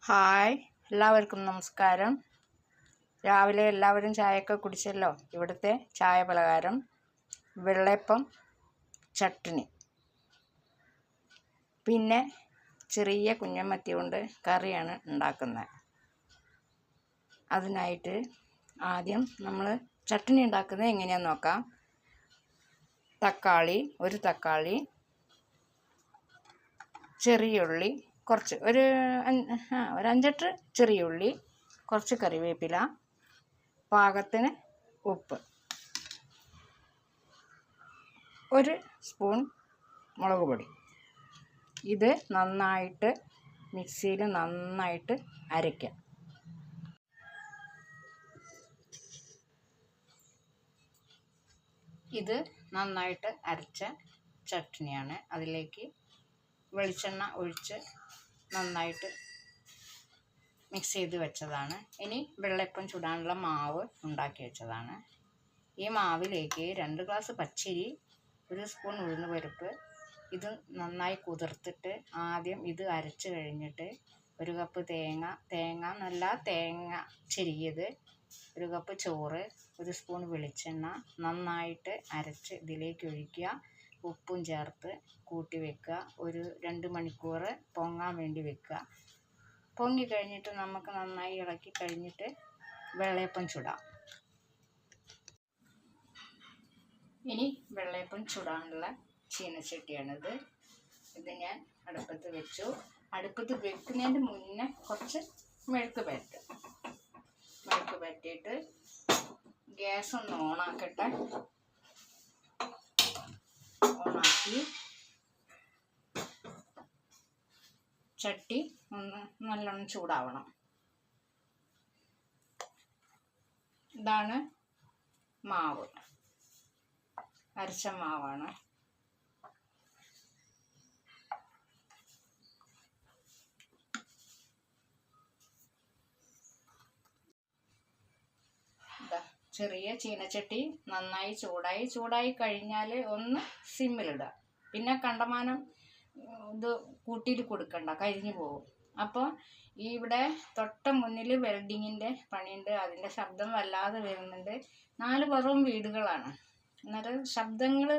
Hi, എല്ലാവർക്കും നമസ്കാരം. രാവിലെ എല്ലാവരും ചായയൊക്കെ കുടിച്ചല്ലോ. ഇവിടുത്തെ ചായ പലഹാരം വെള്ളയപ്പം, ചട്നി, പിന്നെ ചെറിയ കുഞ്ഞമ്മത്തി കൊണ്ട് കറിയാണ് ഉണ്ടാക്കുന്നത്. അതിനായിട്ട് ആദ്യം നമ്മൾ ചട്നി ഉണ്ടാക്കുന്നത് എങ്ങനെയാണെന്ന് നോക്കാം. ഒരു തക്കാളി, ചെറിയ ഉള്ളി, കുറച്ച് ഒരു 5-8 ചെറിയ ഉള്ളി, കുറച്ച് കറിവേപ്പില, പാകത്തിന് ഉപ്പ്, 1 സ്പൂൺ മുളക് പൊടി. ഇത് നന്നായിട്ട് മിക്സിയിൽ നന്നായിട്ട് അരയ്ക്കാം. ഇത് നന്നായിട്ട് അരച്ച ചട്നിയാണ്. അതിലേക്ക് വെളിച്ചെണ്ണ ഒഴിച്ച് നന്നായിട്ട് മിക്സ് ചെയ്ത് വെച്ചതാണ്. ഇനി വെള്ളയപ്പം ചുടാനുള്ള മാവ് ഉണ്ടാക്കി വെച്ചതാണ്. ഈ മാവിലേക്ക് 2 ഗ്ലാസ് പച്ചരി, 1 സ്പൂൺ ഉഴുന്ന് പരിപ്പ്, ഇത് നന്നായി കുതിർത്തിട്ട് ആദ്യം ഇത് അരച്ച് കഴിഞ്ഞിട്ട് 1 കപ്പ് തേങ്ങ ചെരിയത്, 1 കപ്പ് ചോറ്, 1 സ്പൂൺ വെളിച്ചെണ്ണ നന്നായിട്ട് അരച്ച് ഇതിലേക്ക് ഒഴിക്കുക. ഉപ്പും ചേർത്ത് കൂട്ടി വെക്കുക. ഒരു 2 മണിക്കൂർ പൊങ്ങാൻ വേണ്ടി വെക്കുക. പൊങ്ങി കഴിഞ്ഞിട്ട് നമുക്ക് നന്നായി ഇളക്കി കഴിഞ്ഞിട്ട് വെള്ളയപ്പം ചുടാം. ഇനി വെള്ളയപ്പം ചുടാനുള്ള ചീനച്ചട്ടിയാണിത്. ഇത് ഞാൻ അടുപ്പത്ത് വെച്ചു. അടുപ്പത്ത് വെക്കുന്നതിന് മുന്നേ കുറച്ച് മെഴുക്ക് പരട്ടിയിട്ട് ഗ്യാസ് ഒന്ന് ഓണാക്കട്ടെ. ഓണാക്കി ചട്ടി ഒന്ന് നല്ലോണം ചൂടാവണം. ഇതാണ് മാവ്, അരച്ച മാവാണ്. ചെറിയ ചീനച്ചട്ടി നന്നായി ചൂടായി കഴിഞ്ഞാൽ ഒന്ന് സിമ്മിലിടുക. പിന്നെ കണ്ടമാനം ഇത് കൂട്ടിയിട്ട് കൊടുക്കണ്ട, കരിഞ്ഞു പോകും. അപ്പോൾ ഇവിടെ തൊട്ട മുന്നിൽ വെൽഡിങ്ങിൻ്റെ പണിയുണ്ട്. അതിൻ്റെ ശബ്ദം വല്ലാതെ വരുന്നുണ്ട്. 4 പുറവും വീടുകളാണ്. അന്നേരം ശബ്ദങ്ങൾ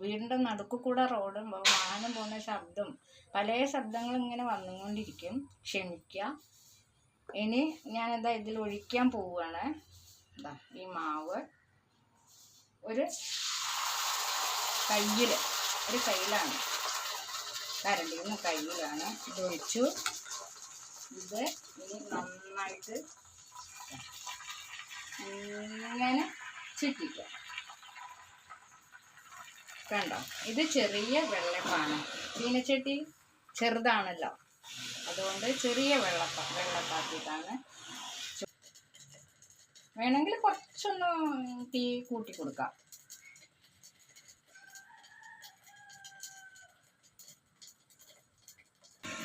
വീടിൻ്റെ നടുക്ക് കൂടെ റോഡും വാഹനം പോകുന്ന ശബ്ദം, പല ശബ്ദങ്ങളും ഇങ്ങനെ വന്നുകൊണ്ടിരിക്കും. ക്ഷമിക്കുക. ഇനി ഞാനെന്താ ഇതിൽ ഒഴിക്കാൻ പോവുകയാണ്. ഈ മാവ് ഒരു കയ്യിലാണ്, കരണ്ടിന്ന് കയ്യിലാണ് ഇത് ഒഴിച്ചു. ഇത് ഇനി നന്നായിട്ട് ഇങ്ങനെ ചുറ്റിക്കുക. കണ്ടോ, ഇത് ചെറിയ വെള്ളപ്പാണ്. ചീനച്ചട്ടി ചെറുതാണല്ലോ, അതുകൊണ്ട് ചെറിയ വെള്ളപ്പാക്കിയിട്ടാണ്. വേണമെങ്കിൽ കുറച്ചൊന്ന് തീ കൂട്ടി കൊടുക്കാം.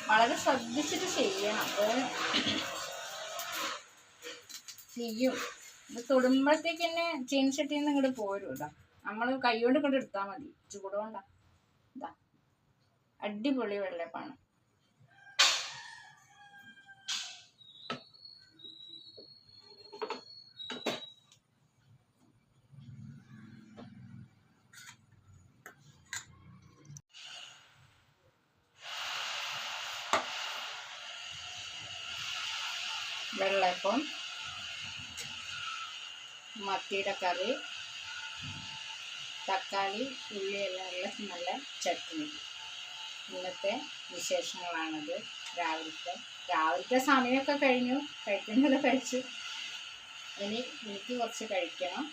വളരെ ശ്രദ്ധിച്ചിട്ട് ചെയ്യണം. അപ്പോൾ ചെയ്യും. ഇത് തൊടുമ്പോഴത്തേക്ക് തന്നെ ചീനച്ചട്ടിയിൽ നിന്ന് ഇങ്ങോട്ട് പോരും. ഇതാ നമ്മൾ കൈകൊണ്ട് ഇങ്ങോട്ട് എടുത്താൽ മതി. ചൂടുകൊണ്ടാ. ഇതാ അടിപൊളി വെള്ളപ്പാണ്. വെള്ളയപ്പം, മത്തിയുടെ കറി, തക്കാളി, ഉള്ളി എല്ലാം ഉള്ള നല്ല ചട്നി. ഇന്നത്തെ വിശേഷങ്ങളാണിത്. രാവിലത്തെ സമയമൊക്കെ കഴിഞ്ഞു. കഴിക്കുന്നത് കഴിച്ചു. ഇനി എനിക്ക് കുറച്ച് കഴിക്കണം.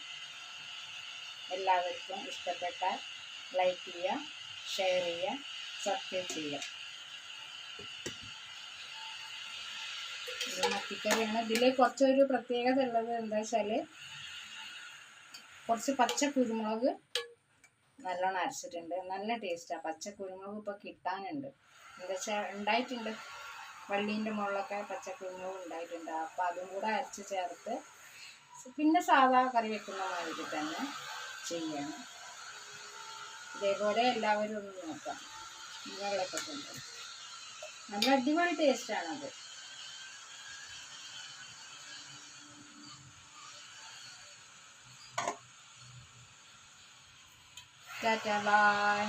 എല്ലാവർക്കും ഇഷ്ടപ്പെട്ടാൽ ലൈക്ക് ചെയ്യുക, ഷെയർ ചെയ്യുക, സബ്സ്ക്രൈബ് ചെയ്യുക. ഇത് മത്തിക്കറിയാണ്. ഇതിൽ കുറച്ചൊരു പ്രത്യേകത ഉള്ളത് എന്താ വെച്ചാൽ കുറച്ച് പച്ച കുരുമുളക് നല്ലോണം അരച്ചിട്ടുണ്ട്. നല്ല ടേസ്റ്റാണ്. പച്ച കുരുമുളക് ഇപ്പോൾ കിട്ടാനുണ്ട്. എന്താ വെച്ചാൽ ഉണ്ടായിട്ടുണ്ട്, വള്ളീൻ്റെ മുകളിലൊക്കെ പച്ച കുരുമുളക് ഉണ്ടായിട്ടുണ്ട്. അപ്പോൾ അതും കൂടെ അരച്ച് ചേർത്ത് പിന്നെ സാധാ കറി വെക്കുന്ന മാതിരി തന്നെ ചെയ്യണം. ഇതേപോലെ എല്ലാവരും ഒന്ന് നോക്കാം. വെള്ളയപ്പത്തുണ്ട്. നല്ല അടിപൊളി ടേസ്റ്റാണത്. Tata bye.